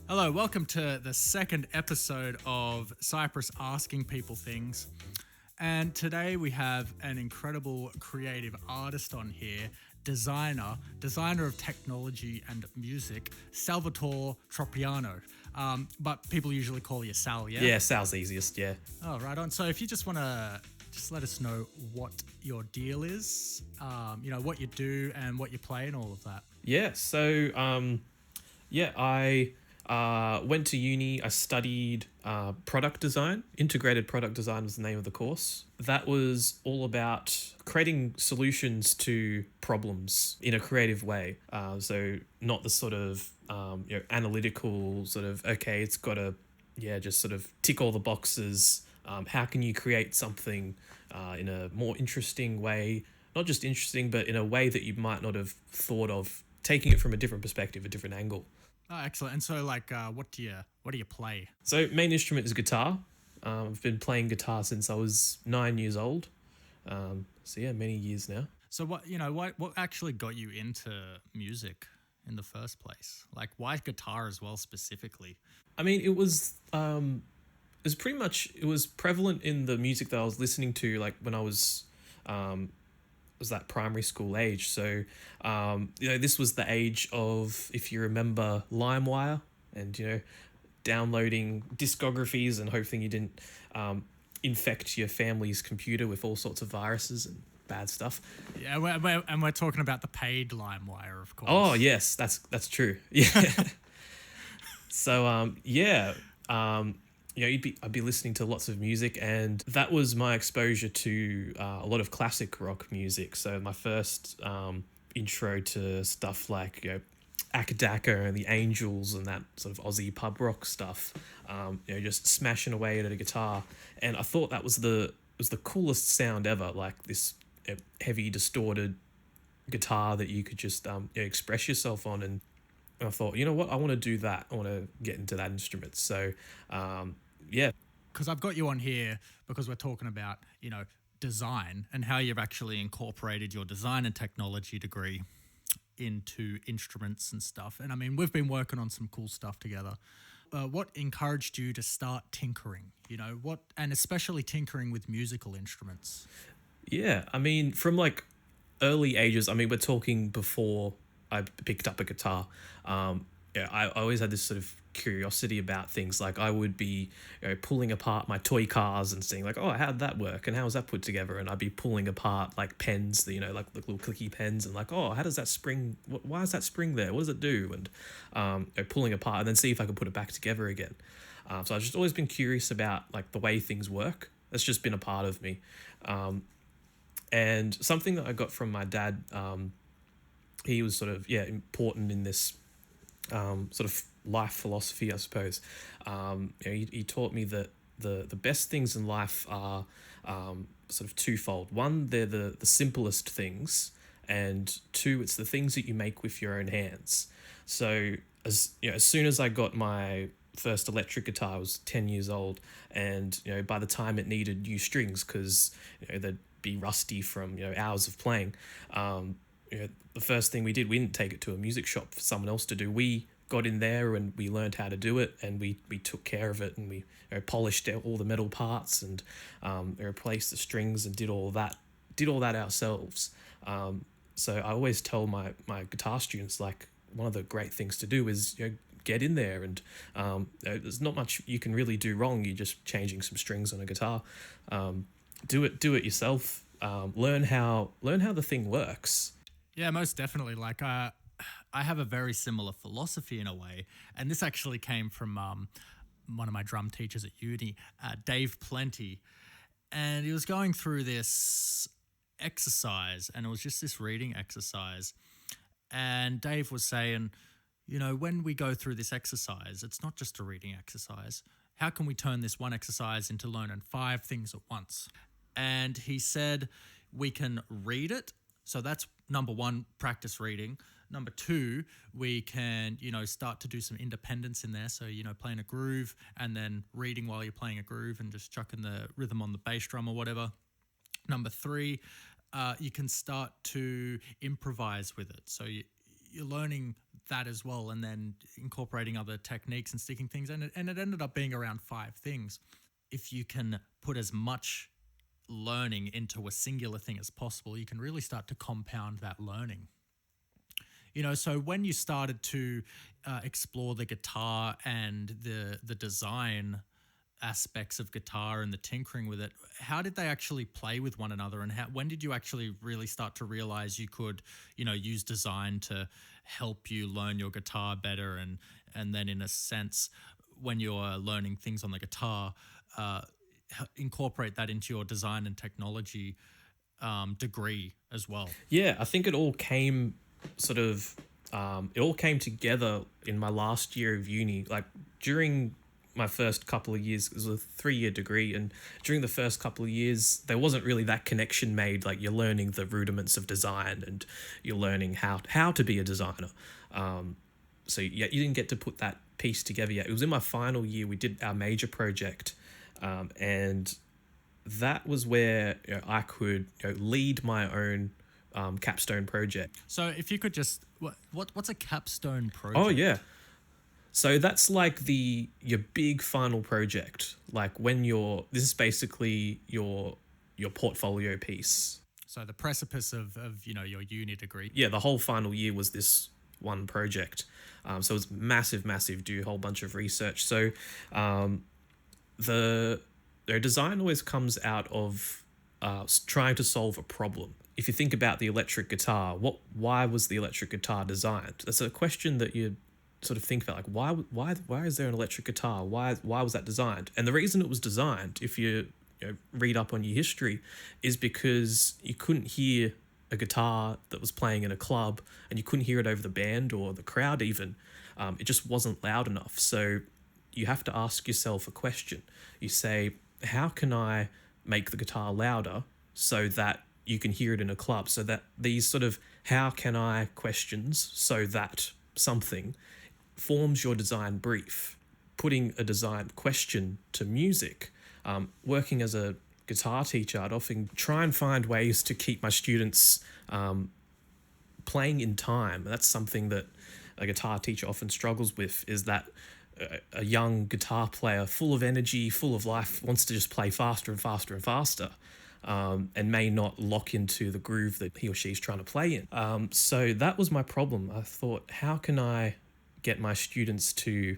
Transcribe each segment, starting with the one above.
Hello, welcome to the second episode of Cyprus Asking People Things. And today we have an incredible creative artist on here, designer of technology and music, Salvatore Tropiano. But people usually call you Sal, yeah? Yeah, Sal's easiest, yeah. Oh, right on. So if you just want to just let us know what your deal is, what you do and what you play and all of that. Yeah, so, I went to uni. I studied product design. Integrated product design was the name of the course. That was all about creating solutions to problems in a creative way. So not the sort of, analytical sort of, okay, it's got to, just sort of tick all the boxes. How can you create something in a more interesting way? Not just interesting, but in a way that you might not have thought of, taking it from a different perspective, a different angle. Oh, excellent. And so, what do you play? So main instrument is guitar. I've been playing guitar since I was 9 years old. Many years now. So, what actually got you into music in the first place? Like, why guitar as well specifically? I mean, it was prevalent in the music that I was listening to, like when I was that primary school age. So, this was the age of, if you remember, LimeWire and, downloading discographies and hoping you didn't infect your family's computer with all sorts of viruses and bad stuff. Yeah, we're talking about the paid LimeWire, of course. Oh, yes, that's true. Yeah. So, I'd be listening to lots of music, and that was my exposure to a lot of classic rock music. So my first intro to stuff like Akadaka and the Angels and that sort of Aussie pub rock stuff. Just smashing away at a guitar, and I thought that was the coolest sound ever. Like this heavy distorted guitar that you could just express yourself on, and I thought, you know what, I want to do that. I want to get into that instrument. So. Because I've got you on here because we're talking about, design and how you've actually incorporated your design and technology degree into instruments and stuff. And I mean, we've been working on some cool stuff together. What encouraged you to start tinkering, and especially tinkering with musical instruments? Yeah, I mean, from like early ages, I mean, we're talking before I picked up a guitar. I always had this sort of curiosity about things. Like I would be pulling apart my toy cars and seeing like, oh, how'd that work and how was that put together? And I'd be pulling apart like pens, like the little clicky pens, and like, oh, how does that spring, why is that spring there? What does it do? And pulling apart and then see if I could put it back together again. So I've just always been curious about like the way things work. That's just been a part of me. And something that I got from my dad, he was sort of, important in this sort of life philosophy, I suppose. He taught me that the best things in life are sort of twofold. One, they're the simplest things, and two, it's the things that you make with your own hands. So as soon as I got my first electric guitar, I was 10 years old, and by the time it needed new strings, because they'd be rusty from hours of playing, the first thing we did, we didn't take it to a music shop for someone else to do. We got in there and we learned how to do it, and we took care of it, and we polished out all the metal parts and replaced the strings and did all that ourselves. So I always tell my guitar students, like, one of the great things to do is get in there, and there's not much you can really do wrong. You're just changing some strings on a guitar. Do it yourself. Learn how the thing works. Yeah, most definitely. Like, I have a very similar philosophy in a way, and this actually came from one of my drum teachers at uni, Dave Plenty, and he was going through this exercise, and it was just this reading exercise, and Dave was saying, when we go through this exercise, it's not just a reading exercise. How can we turn this one exercise into learning 5 things at once? And he said we can read it. So that's number 1, practice reading. Number 2, we can, start to do some independence in there. So, playing a groove and then reading while you're playing a groove and just chucking the rhythm on the bass drum or whatever. Number 3, you can start to improvise with it. So you're learning that as well, and then incorporating other techniques and sticking things, and it ended up being around 5 things. If you can put as much learning into a singular thing as possible, you can really start to compound that learning. So when you started to explore the guitar and the design aspects of guitar and the tinkering with it, how did they actually play with one another, and when did you actually really start to realize you could use design to help you learn your guitar better, and then in a sense, when you're learning things on the guitar, incorporate that into your design and technology degree as well? Yeah, I think it all came sort of it all came together in my last year of uni. Like during my first couple of years, it was a 3-year degree, and during the first couple of years there wasn't really that connection made. Like, you're learning the rudiments of design and you're learning how to be a designer. So yeah, you didn't get to put that piece together yet. It was in my final year we did our major project, and that was where I could lead my own capstone project. So if you could just, what's a capstone project? Oh yeah. So that's like your big final project. Like this is basically your portfolio piece. So the precipice of your uni degree. Yeah, the whole final year was this one project. So it was massive, do a whole bunch of research. So the design always comes out of trying to solve a problem. If you think about the electric guitar, why was the electric guitar designed? That's a question that you sort of think about, like why is there an electric guitar? Why was that designed? And the reason it was designed, if you read up on your history, is because you couldn't hear a guitar that was playing in a club, and you couldn't hear it over the band or the crowd even. It just wasn't loud enough. So you have to ask yourself a question. You say, how can I make the guitar louder so that you can hear it in a club? So that these sort of how can I questions, so that something forms your design brief. Putting a design question to music. Working as a guitar teacher, I'd often try and find ways to keep my students playing in time. That's something that a guitar teacher often struggles with, is that a young guitar player full of energy, full of life, wants to just play faster and faster and faster, and may not lock into the groove that he or she's trying to play in. So that was my problem. I thought, how can I get my students to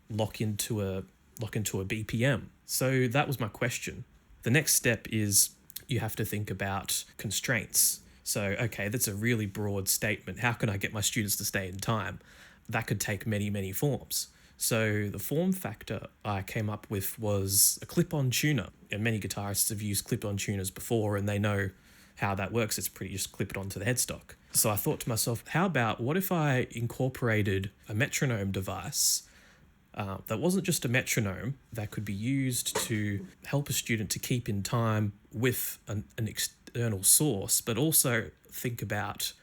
lock into a BPM? So that was my question. The next step is you have to think about constraints. So, okay, that's a really broad statement. How can I get my students to stay in time? That could take many forms. So the form factor I came up with was a clip-on tuner. Many guitarists have used clip-on tuners before, and they know how that works. It's pretty, just clip it onto the headstock. So I thought to myself, what if I incorporated a metronome device that wasn't just a metronome, that could be used to help a student to keep in time with an external source, but also think about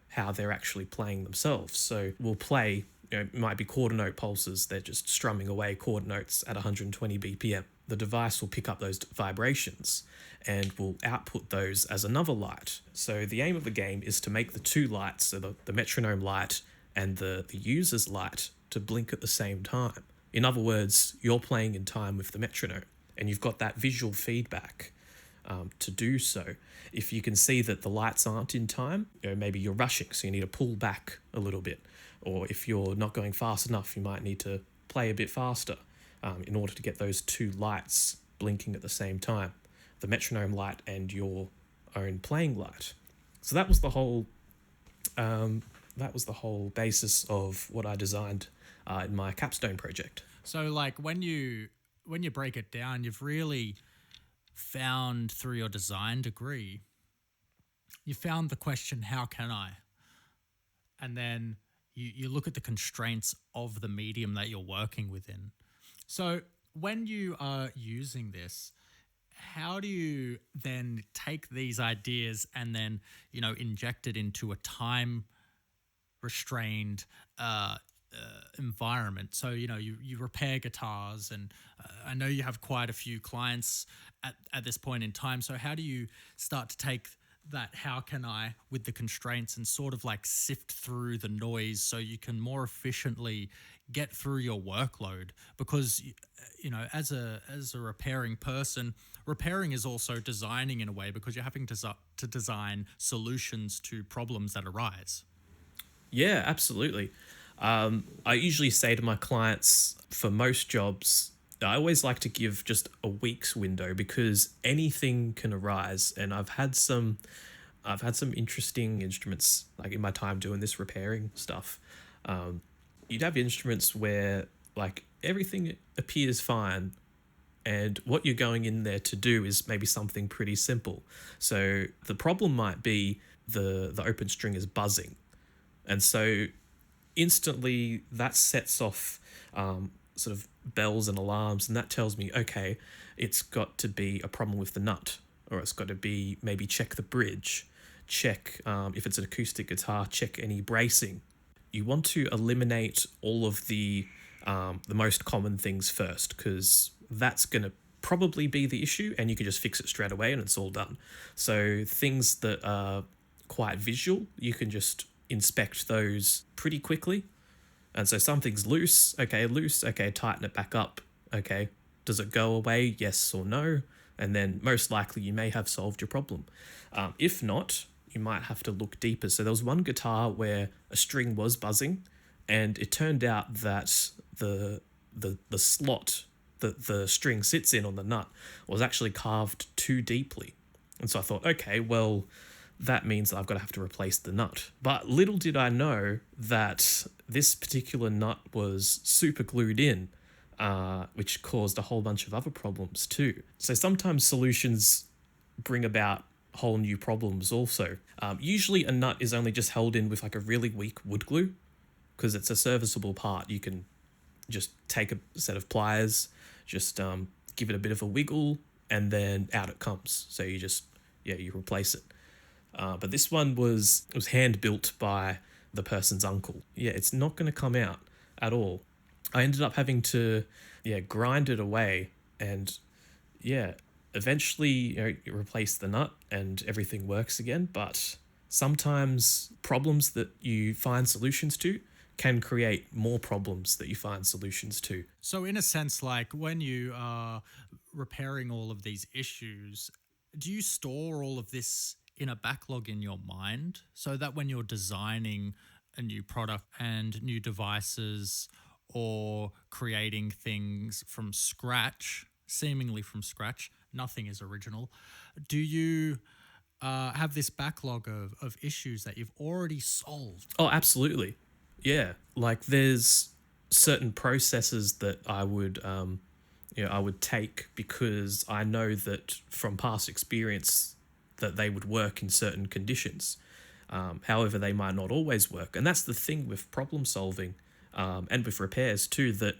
how they're actually playing themselves. So we'll play, it might be quarter note pulses, they're just strumming away quarter notes at 120 BPM. The device will pick up those vibrations and will output those as another light. So the aim of the game is to make the two lights, so the metronome light and the user's light, to blink at the same time. In other words, you're playing in time with the metronome, and you've got that visual feedback to do so. If you can see that the lights aren't in time, maybe you're rushing, so you need to pull back a little bit. Or if you're not going fast enough, you might need to play a bit faster in order to get those two lights blinking at the same time, the metronome light and your own playing light. So that was the whole basis of what I designed in my capstone project. So like when you break it down, you've really found through your design degree, you found the question, how can I? And then you look at the constraints of the medium that you're working within. So when you are using this, how do you then take these ideas and then, inject it into a time restrained environment? So, you repair guitars, and I know you have quite a few clients at this point in time. So how do you start to take that how can I, with the constraints, and sort of like sift through the noise so you can more efficiently get through your workload. Because as a repairing person, repairing is also designing in a way, because you're having to design solutions to problems that arise. Yeah, absolutely. I usually say to my clients for most jobs, I always like to give just a week's window because anything can arise. And I've had some interesting instruments like in my time doing this repairing stuff. Um, you'd have instruments where like everything appears fine, and what you're going in there to do is maybe something pretty simple. So the problem might be the open string is buzzing, and so instantly that sets off sort of bells and alarms, and that tells me, okay, it's got to be a problem with the nut, or it's got to be maybe check the bridge, check if it's an acoustic guitar, check any bracing. You want to eliminate all of the most common things first, because that's going to probably be the issue, and you can just fix it straight away and it's all done. So things that are quite visual, you can just inspect those pretty quickly. And so something's loose, okay, tighten it back up, okay, does it go away, yes or no? And then most likely you may have solved your problem. If not, you might have to look deeper. So there was one guitar where a string was buzzing, and it turned out that the slot that the string sits in on the nut was actually carved too deeply. And so I thought, okay, well, that means I've got to have to replace the nut. But little did I know that this particular nut was super glued in, which caused a whole bunch of other problems too. So sometimes solutions bring about whole new problems also. Usually a nut is only just held in with like a really weak wood glue, because it's a serviceable part. You can just take a set of pliers, just give it a bit of a wiggle, and then out it comes. So you replace it. But this one was hand built by the person's uncle. Yeah, it's not going to come out at all. I ended up having to grind it away, and eventually you replace the nut and everything works again. But sometimes problems that you find solutions to can create more problems that you find solutions to. So, in a sense, like when you are repairing all of these issues, do you store all of this in a backlog in your mind so that when you're designing a new product and new devices or creating things from scratch, seemingly from scratch, nothing is original, do you have this backlog of issues that you've already solved? Oh, absolutely. Yeah, like there's certain processes that I would take because I know that from past experience that they would work in certain conditions. However, they might not always work, and that's the thing with problem solving, and with repairs too. That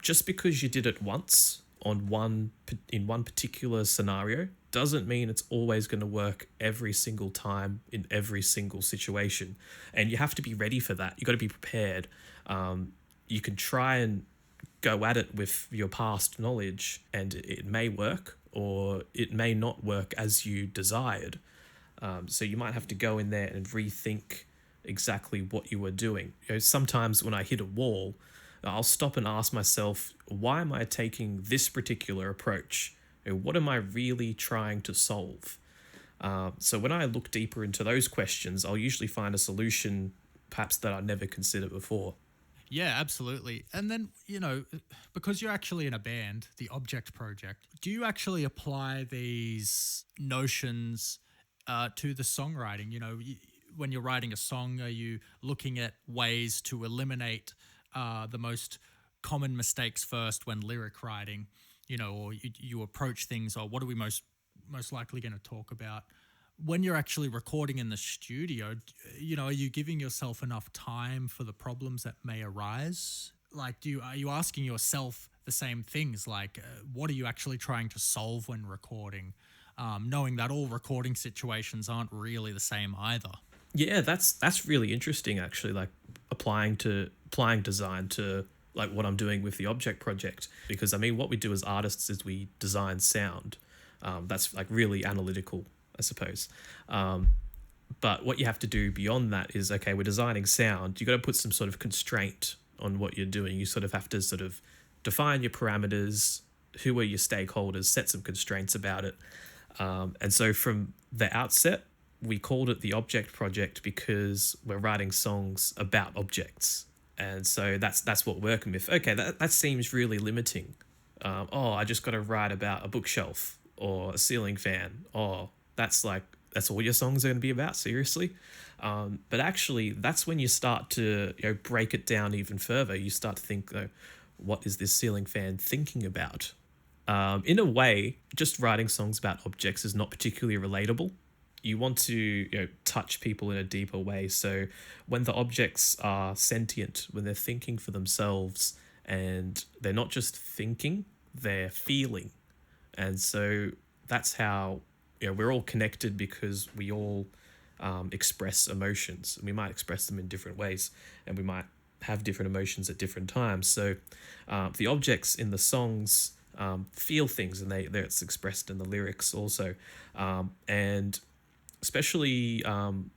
just because you did it once in one particular scenario doesn't mean it's always going to work every single time in every single situation, and you have to be ready for that. You got to be prepared. You can try and go at it with your past knowledge, and it may work or it may not work as you desired. So you might have to go in there and rethink exactly what you were doing. Sometimes when I hit a wall, I'll stop and ask myself, why am I taking this particular approach? What am I really trying to solve? So when I look deeper into those questions, I'll usually find a solution perhaps that I never considered before. Yeah, absolutely. And then, because you're actually in a band, the Object Project, do you actually apply these notions to the songwriting? When you're writing a song, are you looking at ways to eliminate the most common mistakes first when lyric writing, or you approach things, or what are we most likely going to talk about? When you're actually recording in the studio, are you giving yourself enough time for the problems that may arise? Like, are you asking yourself the same things? Like, what are you actually trying to solve when recording? Knowing that all recording situations aren't really the same either. Yeah, that's really interesting actually, like applying design to like what I'm doing with the Object Project, because I mean what we do as artists is we design sound. That's like really analytical. I suppose. But what you have to do beyond that is, okay, we're designing sound. You got to put some sort of constraint on what you're doing. You sort of have to sort of define your parameters, who are your stakeholders, set some constraints about it. And so from the outset, we called it the Object Project because we're writing songs about objects. And so that's what we're working with. Okay, that seems really limiting. I just got to write about a bookshelf or a ceiling fan. That's all your songs are going to be about, seriously? But actually, that's when you start to break it down even further. You start to think, what is this ceiling fan thinking about? In a way, just writing songs about objects is not particularly relatable. You want to touch people in a deeper way. So when the objects are sentient, when they're thinking for themselves, and they're not just thinking, they're feeling. And so that's how we're all connected, because we all express emotions. We might express them in different ways, and we might have different emotions at different times. So the objects in the songs feel things, and it's expressed in the lyrics also. And especially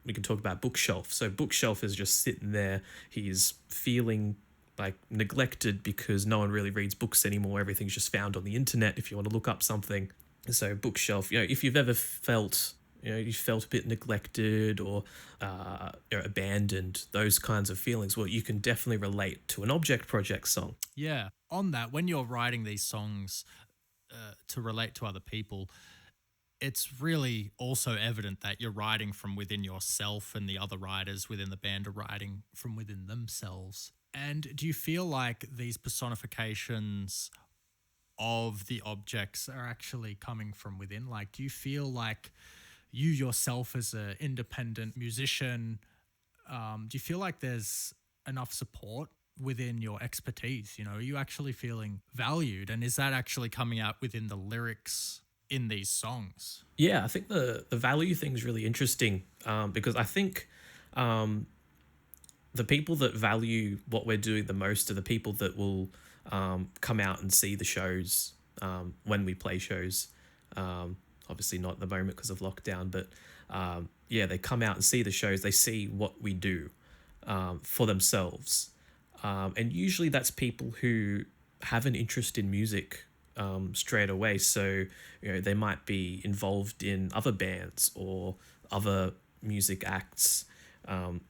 we can talk about Bookshelf. So Bookshelf is just sitting there. He's feeling like neglected because no one really reads books anymore. Everything's just found on the internet if you want to look up something. So Bookshelf, if you've ever felt you felt a bit neglected or abandoned, those kinds of feelings, well, you can definitely relate to an Object Project song. Yeah. On that, when you're writing these songs to relate to other people, it's really also evident that you're writing from within yourself, and the other writers within the band are writing from within themselves. And do you feel like these personifications of the objects are actually coming from within? Like, do you feel like you yourself as an independent musician, do you feel like there's enough support within your expertise? Are you actually feeling valued? And is that actually coming out within the lyrics in these songs? Yeah, I think the value thing is really interesting, because I think the people that value what we're doing the most are the people that will come out and see the shows when we play shows. Obviously not at the moment because of lockdown, but they come out and see the shows. They see what we do for themselves. And usually that's people who have an interest in music straight away. So, they might be involved in other bands or other music acts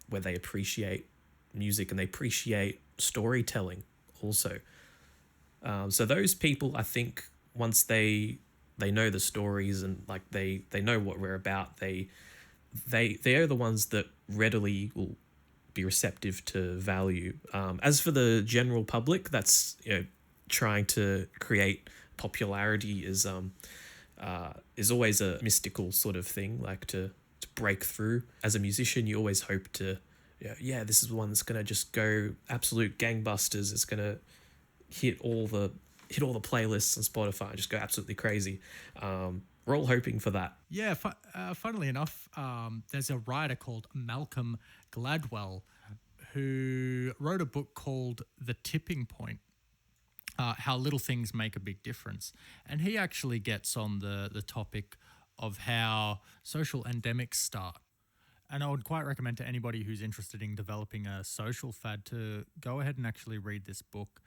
where they appreciate music and they appreciate storytelling also. So those people, I think, once they know the stories and like they know what we're about, they are the ones that readily will be receptive to value. As for the general public, that's trying to create popularity is always a mystical sort of thing, like to break through. As a musician, you always hope to this is one that's gonna just go absolute gangbusters. It's gonna hit all the playlists on Spotify and just go absolutely crazy. We're all hoping for that. Yeah, funnily enough, there's a writer called Malcolm Gladwell who wrote a book called The Tipping Point, How Little Things Make a Big Difference. And he actually gets on the topic of how social endemics start. And I would quite recommend to anybody who's interested in developing a social fad to go ahead and actually read this book.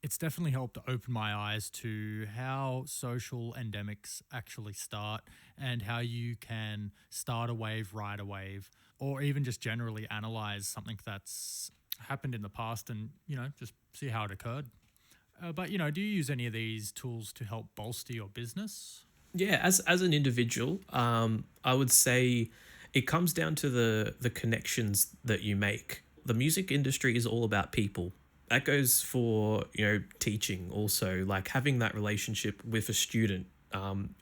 It's definitely helped open my eyes to how social endemics actually start and how you can start a wave, ride a wave, or even just generally analyze something that's happened in the past and, just see how it occurred. But do you use any of these tools to help bolster your business? Yeah, as an individual, I would say it comes down to the connections that you make. The music industry is all about people. That goes for, teaching also, like having that relationship with a student.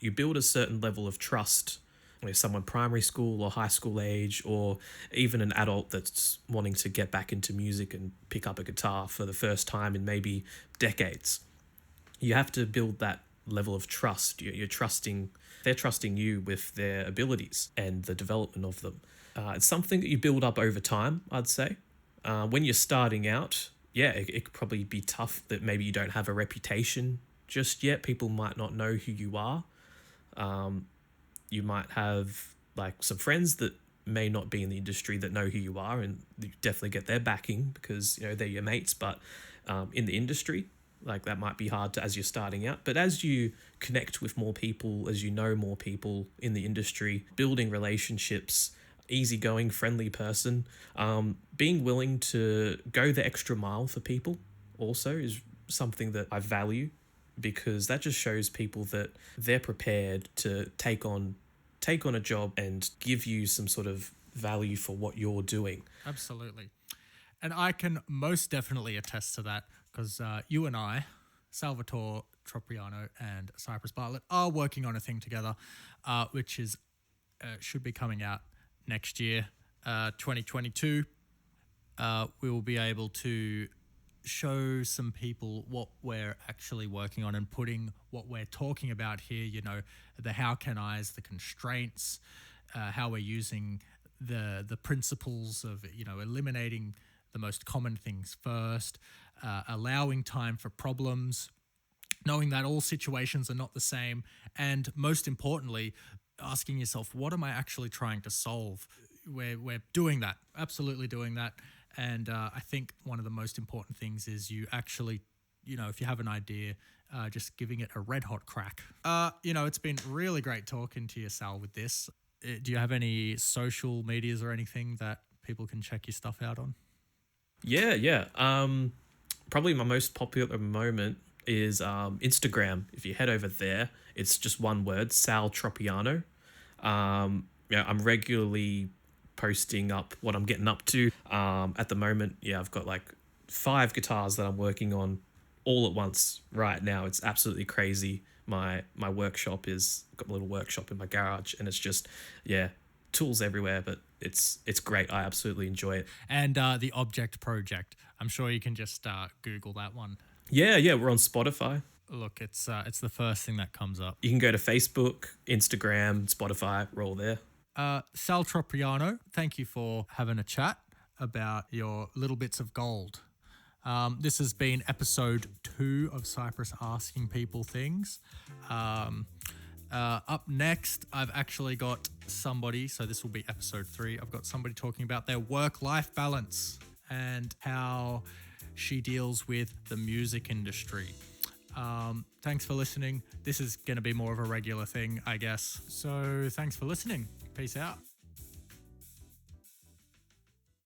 You build a certain level of trust with someone primary school or high school age, or even an adult that's wanting to get back into music and pick up a guitar for the first time in maybe decades. You have to build that level of trust. They're trusting you with their abilities and the development of them. It's something that you build up over time, I'd say. When you're starting out, it could probably be tough that maybe you don't have a reputation just yet. People might not know who you are. You might have like some friends that may not be in the industry that know who you are, and you definitely get their backing because they're your mates. But in the industry, like that might be hard to, as you're starting out. But as you connect with more people, as you know more people in the industry, building relationships, easygoing, friendly person, being willing to go the extra mile for people also is something that I value, because that just shows people that they're prepared to take on a job and give you some sort of value for what you're doing. Absolutely. And I can most definitely attest to that, because you and I, Salvatore Tropiano and Cypress Bartlett, are working on a thing together, which is should be coming out next year, 2022. We will be able to show some people what we're actually working on and putting what we're talking about here, the how can I's, the constraints, how we're using the principles of, eliminating the most common things first, allowing time for problems, knowing that all situations are not the same, and most importantly, asking yourself, what am I actually trying to solve? We're doing that, absolutely doing that. And I think one of the most important things is you actually, if you have an idea, just giving it a red hot crack. It's been really great talking to you, Sal, with this. Do you have any social medias or anything that people can check your stuff out on? Yeah. Probably my most popular moment is Instagram. If you head over there, it's just one word, Sal Tropiano. I'm regularly posting up what I'm getting up to. At the moment, I've got like 5 guitars that I'm working on all at once right now. It's absolutely crazy. My workshop is got a little workshop in my garage, and it's just tools everywhere, but it's great. I absolutely enjoy it. And the Object Project, I'm sure you can just Google that one. Yeah, we're on Spotify. Look, it's the first thing that comes up. You can go to Facebook, Instagram, Spotify, we're all there. Sal Tropiano, thank you for having a chat about your little bits of gold. This has been episode 2 of Cypress Asking People Things. Up next, I've actually got somebody, so this will be episode 3. I've got somebody talking about their work-life balance and how she deals with the music industry. Thanks for listening. This is going to be more of a regular thing, I guess. So thanks for listening. Peace out.